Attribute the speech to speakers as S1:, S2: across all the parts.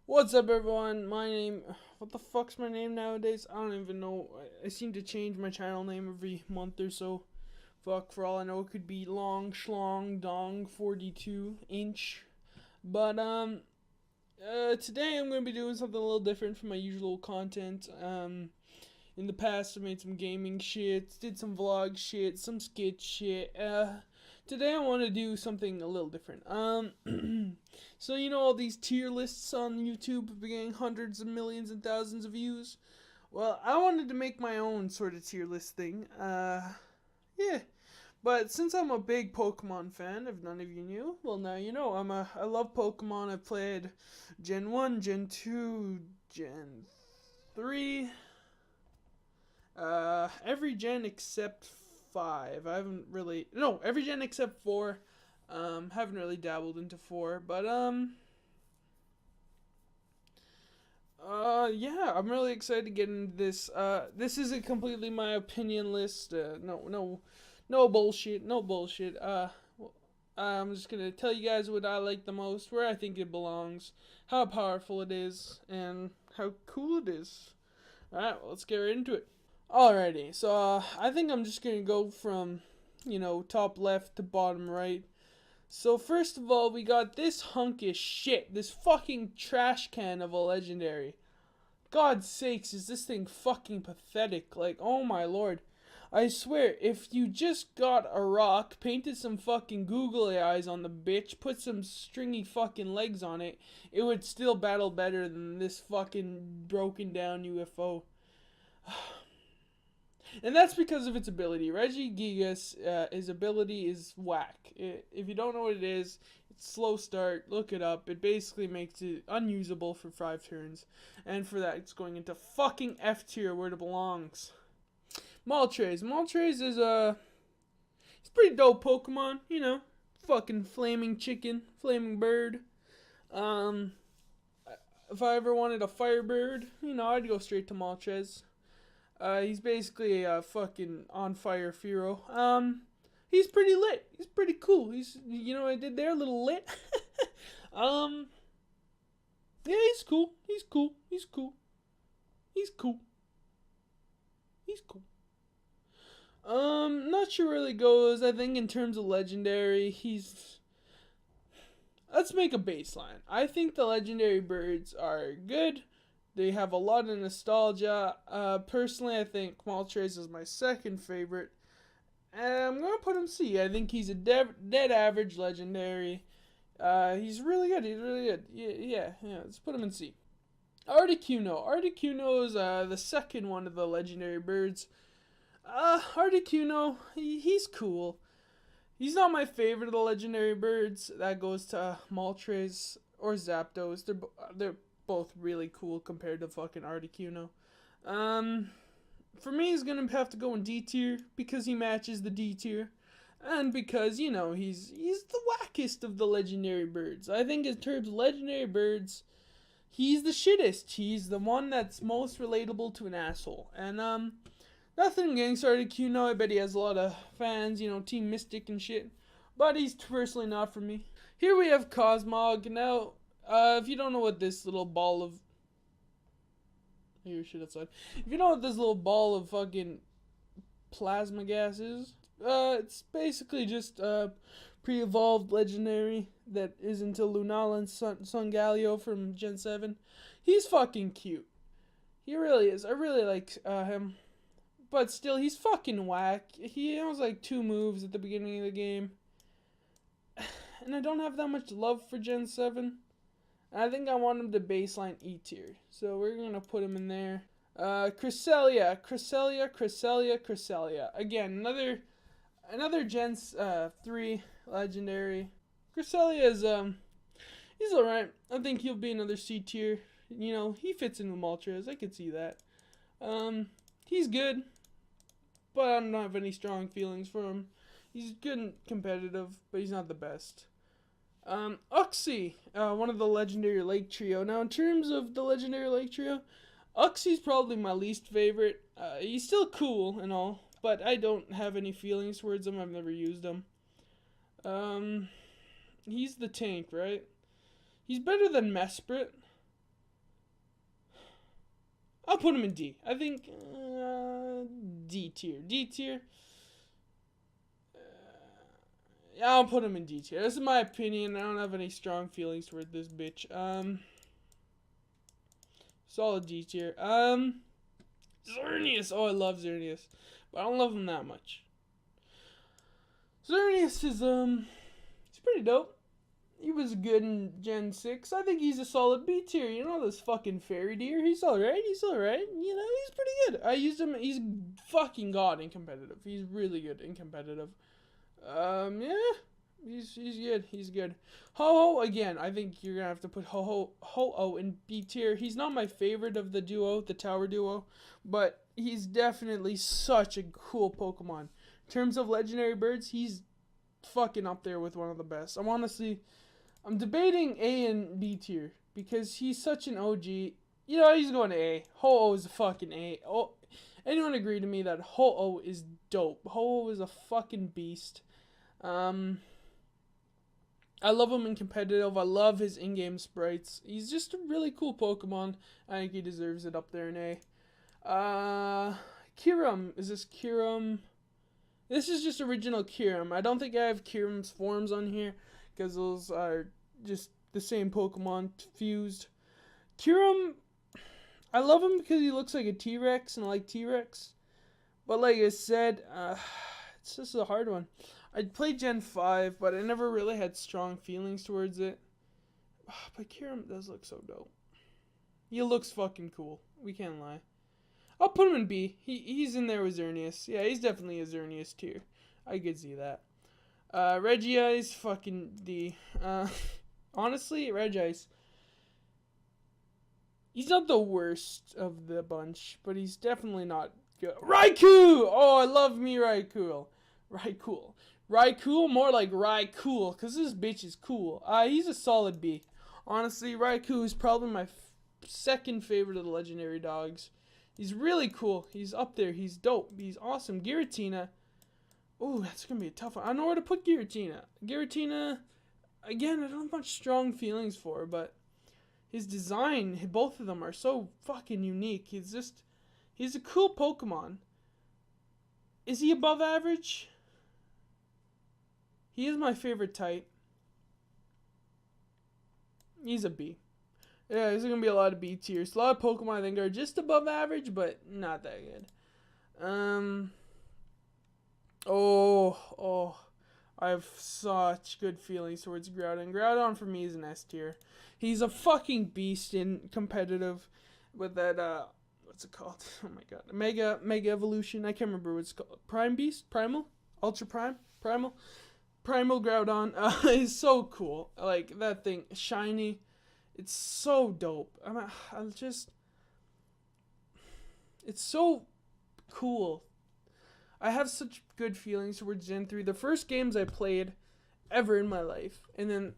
S1: What's up, everyone? What the fuck's my name nowadays? I don't even know. I seem to change my channel name every month or so. Fuck, for all I know, it could be Long Schlong Dong 42 inch. But, today I'm going to be doing something a little different from my usual content. In the past, I made some gaming shit, did some vlog shit, some skit shit. Today I want to do something a little different. So you know all these tier lists on YouTube have been getting hundreds of millions and thousands of views? Well, I wanted to make my own sort of tier list thing. Yeah. But since I'm a big Pokemon fan, if none of you knew, well now you know. I love Pokemon. I've played Gen 1, Gen 2, Gen 3. Every gen except 5. I haven't really, no, every gen except 4. Haven't really dabbled into 4, but yeah, I'm really excited to get into this. This isn't completely my opinion list. No bullshit, no bullshit. I'm just gonna tell you guys what I like the most, where I think it belongs, how powerful it is, and how cool it is. Alright, well, let's get right into it. Alrighty, so I think I'm just gonna go from, top left to bottom right. So first of all, we got this hunk of shit, this fucking trash can of a legendary. God's sakes, is this thing fucking pathetic? Like, oh my lord. I swear, if you just got a rock, painted some fucking googly eyes on the bitch, put some stringy fucking legs on it, it would still battle better than this fucking broken down UFO. And that's because of its ability. Regigigas, his ability is whack. If you don't know what it is, it's slow start. Look it up. It basically makes it unusable for 5 turns. And for that, it's going into fucking F tier where it belongs. Moltres. Moltres is he's a pretty dope Pokemon, Fucking flaming chicken, flaming bird. If I ever wanted a firebird, I'd go straight to Moltres. He's basically a fucking on fire Firo. He's pretty lit. He's pretty cool. What I did there? A little lit. Yeah, he's cool. He's cool. He's cool. He's cool. He's cool. Not sure where he goes. I think in terms of legendary, let's make a baseline. I think the legendary birds are good. They have a lot of nostalgia. Personally, I think Moltres is my second favorite. And I'm going to put him C. I think he's a dead average legendary. He's really good. He's really good. Yeah. Let's put him in C. Articuno. Articuno is the second one of the legendary birds. Articuno, he's cool. He's not my favorite of the legendary birds. That goes to Moltres or Zapdos. They're both really cool compared to fucking Articuno. For me, he's gonna have to go in D tier because he matches the D tier, and because he's the wackest of the legendary birds. I think in terms of legendary birds, he's the shittest. He's the one that's most relatable to an asshole. And nothing against Articuno. I bet he has a lot of fans. Team Mystic and shit. But he's personally not for me. Here we have Cosmog. Now, if you don't know what this little ball of... Shit outside. If you know what this little ball of fucking plasma gas is, it's basically just a pre-evolved legendary that is into Lunala and Sungaleo from Gen 7. He's fucking cute. He really is. I really like him. But still, he's fucking whack. He has like 2 moves at the beginning of the game. And I don't have that much love for Gen 7. I think I want him to baseline E tier. So we're going to put him in there. Cresselia. Again, another Gen 3 legendary. Cresselia is, he's alright. I think he'll be another C tier. He fits in with Moltres. I could see that. He's good. But I don't have any strong feelings for him. He's good and competitive, but he's not the best. Uxie, one of the legendary lake trio. Now, in terms of the legendary lake trio, Uxie's probably my least favorite. He's still cool and all, but I don't have any feelings towards him. I've never used him. He's the tank, right? He's better than Mesprit. I'll put him in D. I think D tier. D tier. Yeah, I'll put him in D tier. This is my opinion. I don't have any strong feelings toward this bitch. Solid D tier. Xerneas. Oh, I love Xerneas, but I don't love him that much. Xerneas is he's pretty dope. He was good in Gen 6. I think he's a solid B tier. You know, this fucking fairy deer? He's alright. He's alright. You know, he's pretty good. I used him. He's fucking god in competitive. He's really good in competitive. Yeah. He's good. He's good. Ho-Oh, again, I think you're going to have to put Ho-Oh in B tier. He's not my favorite of the duo, the tower duo, but he's definitely such a cool Pokemon. In terms of legendary birds, he's fucking up there with one of the best. I'm debating A and B tier because he's such an OG. You know, he's going to A. Ho-Oh is a fucking A. Oh, anyone agree to me that Ho-Oh is dope? Ho-Oh is a fucking beast. I love him in competitive. I love his in-game sprites. He's just a really cool Pokemon. I think he deserves it up there in A. Kyurem. Is this Kyurem? This is just original Kyurem. I don't think I have Kyurem's forms on here because those are just the same Pokemon fused. Kyurem, I love him because he looks like a T-Rex and I like T-Rex. But like I said, it's just a hard one. I played Gen 5, but I never really had strong feelings towards it. But Kyurem does look so dope. He looks fucking cool. We can't lie. I'll put him in B. He's in there with Xerneas. Yeah, he's definitely a Xerneas tier. I could see that. Regice, fucking D. Honestly, Regice, he's not the worst of the bunch, but he's definitely not good. Raikou! Oh, I love me Raikou. Raikou, more like Raikou, because this bitch is cool. He's a solid B. Honestly, Raikou is probably my second favorite of the legendary dogs. He's really cool. He's up there. He's dope. He's awesome. Giratina. Oh, that's going to be a tough one. I don't know where to put Giratina. Giratina, again, I don't have much strong feelings for, but his design, both of them are so fucking unique. He's a cool Pokemon. Is he above average? He is my favorite type. He's a B. Yeah, there's going to be a lot of B tiers. A lot of Pokemon I think are just above average, but not that good. I have such good feelings towards Groudon. Groudon for me is an S tier. He's a fucking beast in competitive with that, what's it called? Oh my god. Mega Evolution. I can't remember what it's called. Prime Beast? Primal? Ultra Prime? Primal Groudon is so cool. Like, that thing, shiny. It's so dope. It's so cool. I have such good feelings towards Gen 3. The first games I played ever in my life. And then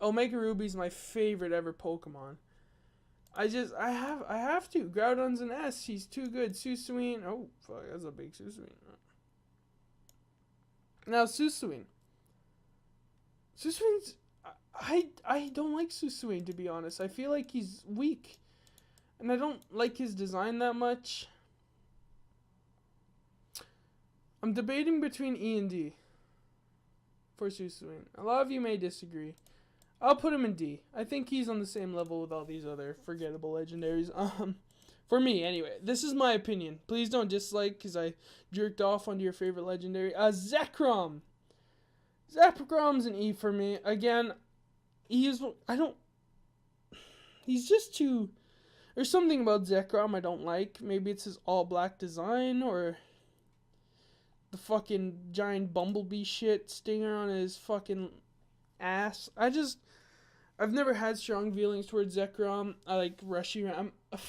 S1: Omega Ruby's my favorite ever Pokemon. I have to. Groudon's an S. He's too good. Susuine. Oh, fuck. That's a big Susuine. Now, Susuine's... I don't like Susuine, to be honest. I feel like he's weak. And I don't like his design that much. I'm debating between E and D for Susuine. A lot of you may disagree. I'll put him in D. I think he's on the same level with all these other forgettable legendaries. For me, anyway. This is my opinion. Please don't dislike because I jerked off onto your favorite legendary. Zekrom. Zekrom's an E for me. Again, he's just too... There's something about Zekrom I don't like. Maybe it's his all-black design or the fucking giant bumblebee shit stinger on his fucking ass. I've never had strong feelings towards Zekrom. I like Reshiram a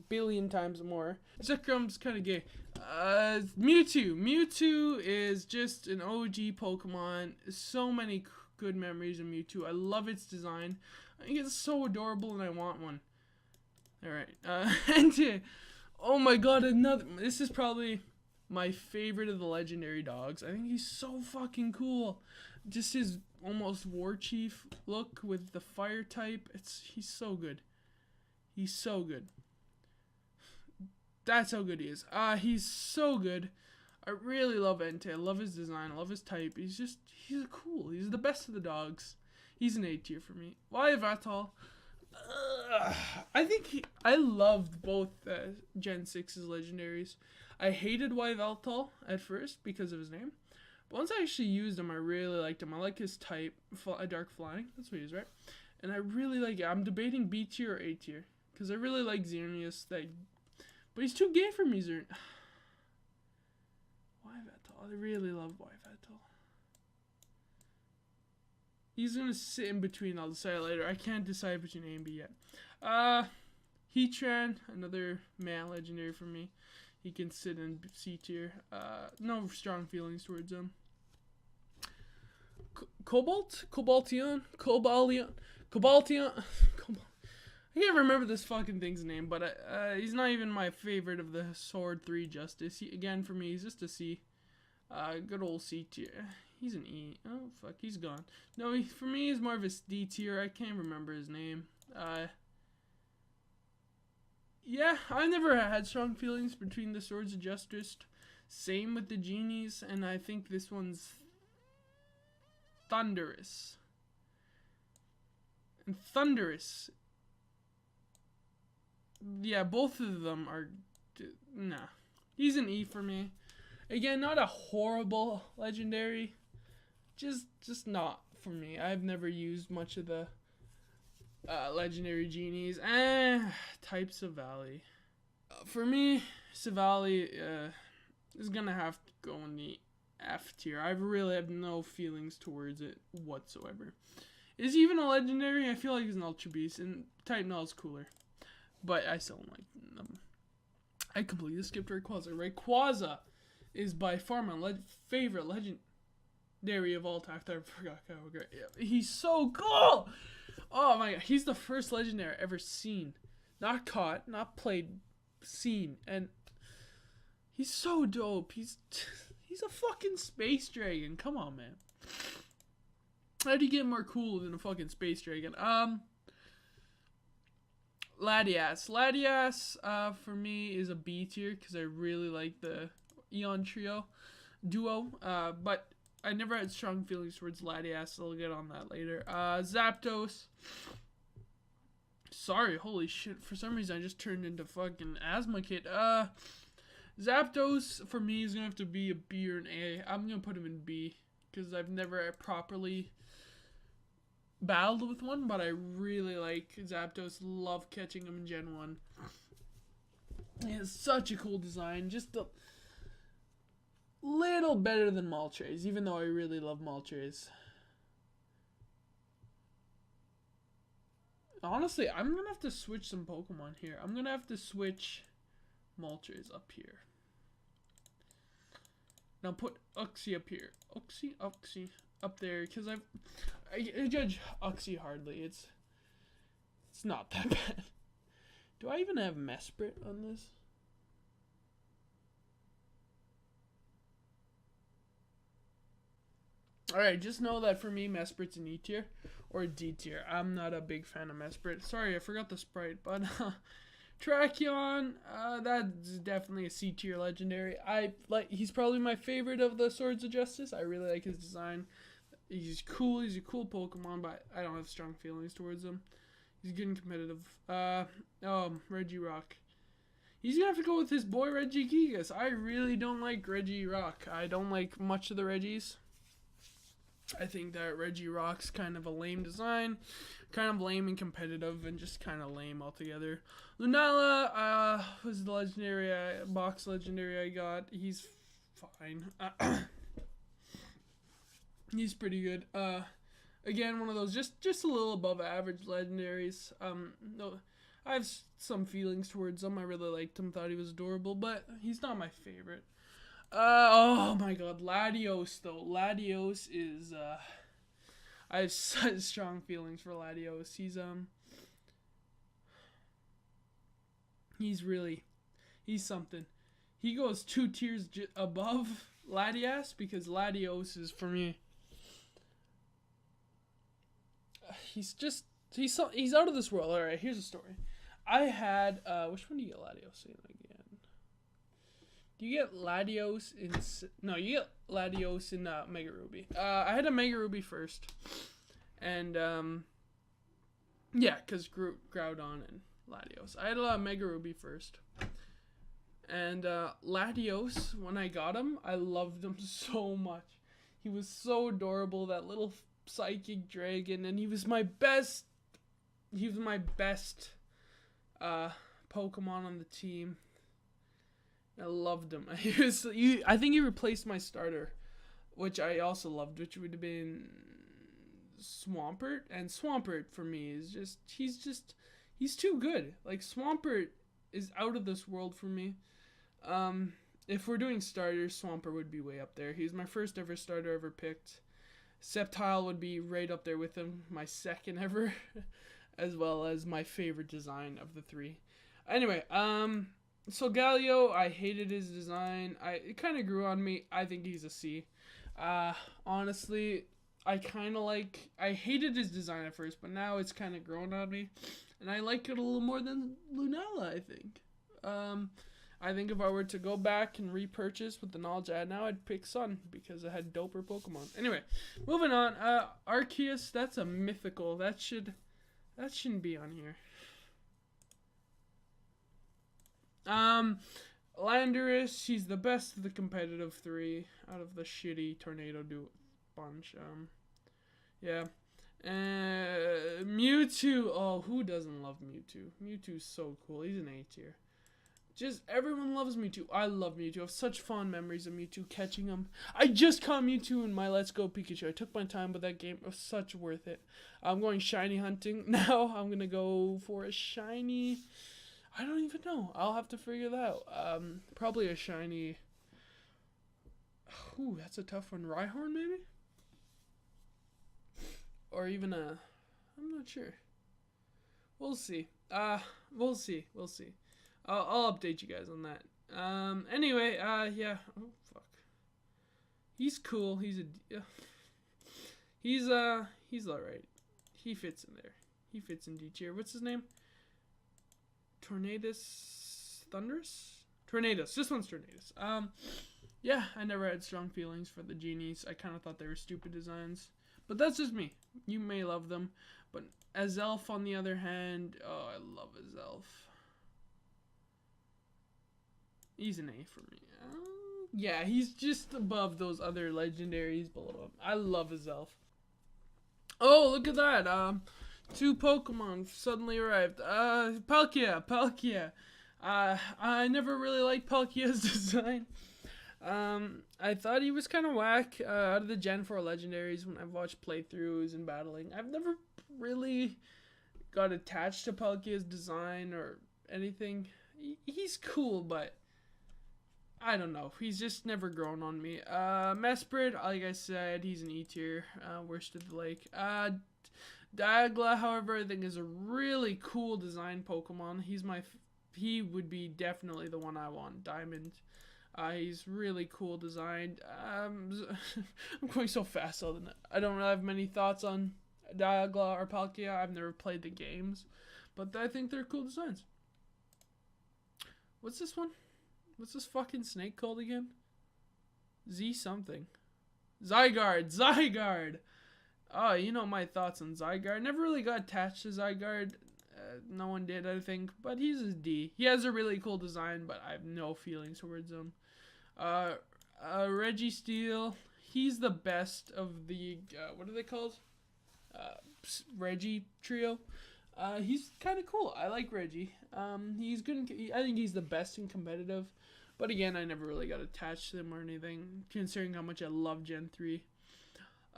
S1: billion times more. Zekrom's kind of gay. Mewtwo. Mewtwo is just an OG Pokemon. So many good memories of Mewtwo. I love its design. I think it's so adorable and I want one. Alright. Oh my god, this is probably my favorite of the legendary dogs. I think he's so fucking cool. Just his almost war chief look with the fire type. He's so good. He's so good. That's how good he is. He's so good. I really love Entei. I love his design. I love his type. He's cool. He's the best of the dogs. He's an A tier for me. Why Vatal? I loved both Gen 6's legendaries. I hated Yveltal at first because of his name. But once I actually used him, I really liked him. I like his type, Dark Flying. That's what he is, right? And I really like it. I'm debating B tier or A tier. Because I really like Xerneas. But he's too gay for me, Yveltal. I really love Yveltal. He's going to sit in between. I'll decide later. I can't decide between A and B yet. Heatran, another man legendary for me. He can sit in C tier. No strong feelings towards him. Cobaltion. I can't remember this fucking thing's name, but he's not even my favorite of the Sword 3 Justice. Again, for me, he's just a C. Good old C tier. He's an E. Oh, fuck, he's gone. No, for me, he's more of a D tier. I can't remember his name. Yeah, I never had strong feelings between the Swords of Justice. Same with the Genies, and I think this one's Thunderous. And Thunderous. Yeah, both of them are... Nah. He's an E for me. Again, not a horrible legendary. Just not for me. I've never used much of the legendary Genies. Types of Valley. For me, Savali is going to have to go in the F tier. I really have no feelings towards it whatsoever. Is he even a legendary? I feel like he's an Ultra Beast, and Type Null is cooler. But I still don't like them. I completely skipped Rayquaza. Rayquaza is by far my favorite legendary of all time. I forgot how great. Yeah, he's so cool! Oh my god, he's the first legendary I've ever seen. Not caught, not played, seen. And he's so dope. He's a fucking space dragon. Come on, man. How do you get more cool than a fucking space dragon? Latias. Latias, for me, is a B tier because I really like the Eon duo. But I never had strong feelings towards Latias, so I'll get on that later. Zapdos. Sorry, holy shit. For some reason, I just turned into fucking asthma kid. Zapdos, for me, is going to have to be a B or an A. I'm going to put him in B because I've never properly battled with one, but I really like Zapdos. Love catching him in Gen 1. He has such a cool design. Just a little better than Moltres, even though I really love Moltres. Honestly, I'm going to have to switch some Pokemon here. I'm going to have to switch Moltres up here. Now put Uxie up here. Uxie up there, because I judge Uxie hardly. It's not that bad. Do I even have Mesprit on this? Alright, just know that for me, Mesprit's an E tier or a D tier. I'm not a big fan of Mesprit. Sorry, I forgot the sprite, but Tracheon, that's definitely a C tier legendary. He's probably my favorite of the Swords of Justice. I really like his design. He's cool. He's a cool Pokemon, but I don't have strong feelings towards him. He's good and competitive. Regirock. He's gonna have to go with his boy Regigigas. I really don't like Regirock. I don't like much of the Regis. I think that Regirock's kind of a lame design, kind of lame and competitive, and just kind of lame altogether. Lunala was the legendary box legendary I got. He's fine. He's pretty good. Again, one of those just a little above average legendaries. No, I have some feelings towards him. I really liked him, thought he was adorable, but he's not my favorite. Oh my god, Latios though. Latios is I have such strong feelings for Latios. He's something. He goes 2 tiers above Latias because Latios is, for me, he's out of this world. Alright, here's a story. I had which one do you get Latios in again? Do you get Latios in... No, you get Latios in Mega Ruby. I had a Mega Ruby first. And, yeah, because Groudon and Latios. I had a Mega Ruby first. And Latios, when I got him, I loved him so much. He was so adorable, that little psychic dragon, and he was my best Pokemon on the team. I loved him. I think he replaced my starter, which I also loved, which would have been Swampert. And Swampert for me is he's too good. Like, Swampert is out of this world for me. If we're doing starters, Swampert would be way up there. He's my first ever starter ever picked. Sceptile would be right up there with him, my second ever, as well as my favorite design of the three. Anyway, so Galio, I hated his design. It kind of grew on me. I think he's a C. Honestly, I hated his design at first, but now it's kind of grown on me, and I like it a little more than Lunala, I think. I think if I were to go back and repurchase with the knowledge I had now, I'd pick Sun because it had doper Pokemon. Anyway, moving on. Arceus, that's a mythical. That shouldn't be on here. Landorus, he's the best of the competitive three out of the shitty Tornado bunch. Yeah. Mewtwo. Oh, who doesn't love Mewtwo? Mewtwo's so cool. He's an A tier. Just everyone loves Mewtwo. I love Mewtwo. I have such fond memories of Mewtwo, catching him. I just caught Mewtwo in my Let's Go Pikachu. I took my time, but that game was such worth it. I'm going shiny hunting now. I'm going to go for a shiny. I don't even know. I'll have to figure that out. Probably a shiny. Ooh, that's a tough one. Rhyhorn, maybe? Or even a. I'm not sure. We'll see. We'll see. I'll update you guys on that. Anyway, yeah. Oh, fuck. He's cool. He's alright. He fits in there. He fits in D tier. What's his name? Thunderous? Tornadus. This one's Tornadus. Yeah, I never had strong feelings for the genies. I kind of thought they were stupid designs. But that's just me. You may love them. But Azelf, on the other hand, oh, I love Azelf. He's an A for me. Yeah, he's just above those other legendaries below him. I love Azelf. Oh, look at that. 2 Pokemon suddenly arrived. Palkia. I never really liked Palkia's design. I thought he was kind of whack. Out of the Gen 4 legendaries, when I've watched playthroughs and battling, I've never really got attached to Palkia's design or anything. He's cool, but I don't know. He's just never grown on me. Mesprit, like I said, he's an E tier. Worst of the lake. Dialga, however, I think is a really cool design Pokemon. He would be definitely the one I want. Diamond. He's really cool designed. I'm going so fast, so I don't really have many thoughts on Dialga or Palkia. I've never played the games, but I think they're cool designs. What's this one? What's this fucking snake called again? Z something. Zygarde. Oh, you know my thoughts on Zygarde. Never really got attached to Zygarde. No one did, I think. But he's a D. He has a really cool design, but I have no feelings towards him. Registeel. He's the best of the... what are they called? Reggie trio. He's kind of cool. I like Reggie. He's good. I think he's the best in competitive. But again, I never really got attached to him or anything, considering how much I love Gen 3.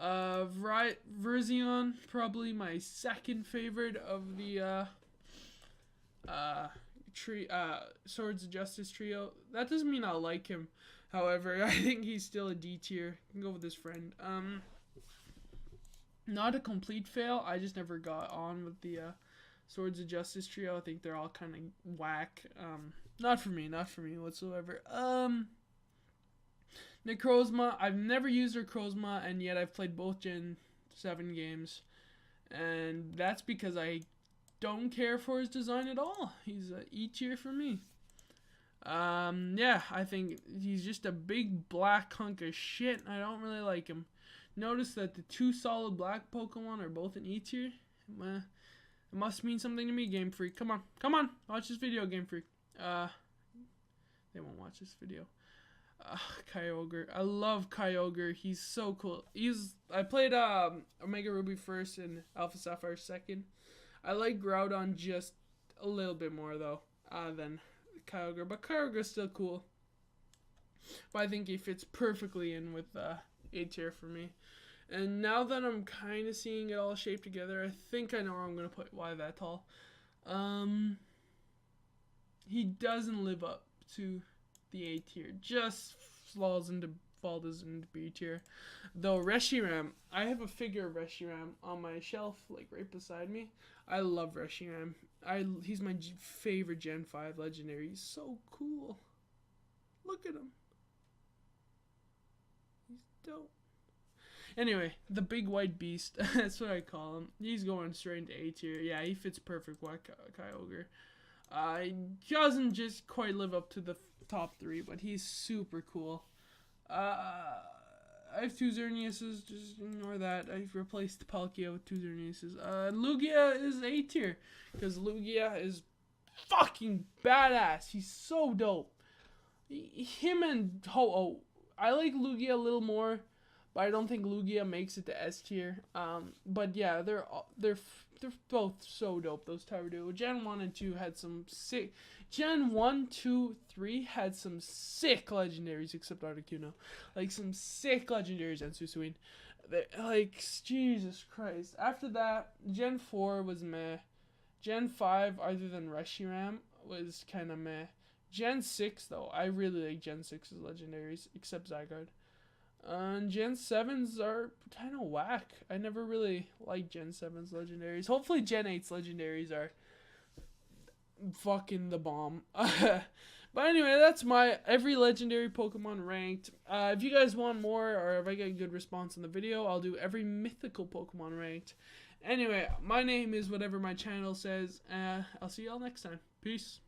S1: Verzion, probably my second favorite of the Swords of Justice trio. That doesn't mean I like him. However, I think he's still a D tier. You can go with his friend. Not a complete fail. I just never got on with the Swords of Justice trio. I think they're all kind of whack. Not for me whatsoever. Necrozma, I've never used Necrozma, and yet I've played both Gen 7 games. And that's because I don't care for his design at all. He's a E tier for me. Yeah, I think he's just a big black hunk of shit. I don't really like him. Notice that the two solid black Pokemon are both in E tier. It must mean something to me, Game Freak. Come on, watch this video, Game Freak. They won't watch this video. Kyogre. I love Kyogre. He's so cool. I played Omega Ruby first and Alpha Sapphire second. I like Groudon just a little bit more though than Kyogre, but Kyogre's still cool. But I think he fits perfectly in with A tier for me. And now that I'm kind of seeing it all shaped together, I think I know where I'm gonna put Yveltal. He doesn't live up to the A tier, just falls into B tier. Though Reshiram, I have a figure of Reshiram on my shelf, like right beside me. I love Reshiram. He's my favorite Gen 5 legendary. He's so cool. Look at him. He's dope. Anyway, the big white beast. That's what I call him. He's going straight into A tier. Yeah, he fits perfect with Kyogre. He doesn't just quite live up to the top 3, but he's super cool. I have 2 Xerneases, just ignore that. I've replaced Palkia with 2 Xerneases. Lugia is A tier, because Lugia is fucking badass. He's so dope. Him and Ho-Oh. I like Lugia a little more, but I don't think Lugia makes it to S tier. But yeah, they're both so dope. Those Tower Duo. Gen 1 and 2 had some sick. Gen 1, 2, 3 had some sick legendaries, except Articuno. Like some sick legendaries and Susuin. Like Jesus Christ. After that, Gen 4 was meh. Gen 5, other than Reshiram, was kind of meh. Gen 6 though, I really like Gen 6's legendaries, except Zygarde. And Gen 7s are kind of whack. I never really liked Gen 7's legendaries. Hopefully Gen 8's legendaries are fucking the bomb. But anyway, that's my every legendary Pokemon ranked. If you guys want more, or if I get a good response on the video, I'll do every mythical Pokemon ranked. Anyway, my name is whatever my channel says. I'll see y'all next time. Peace.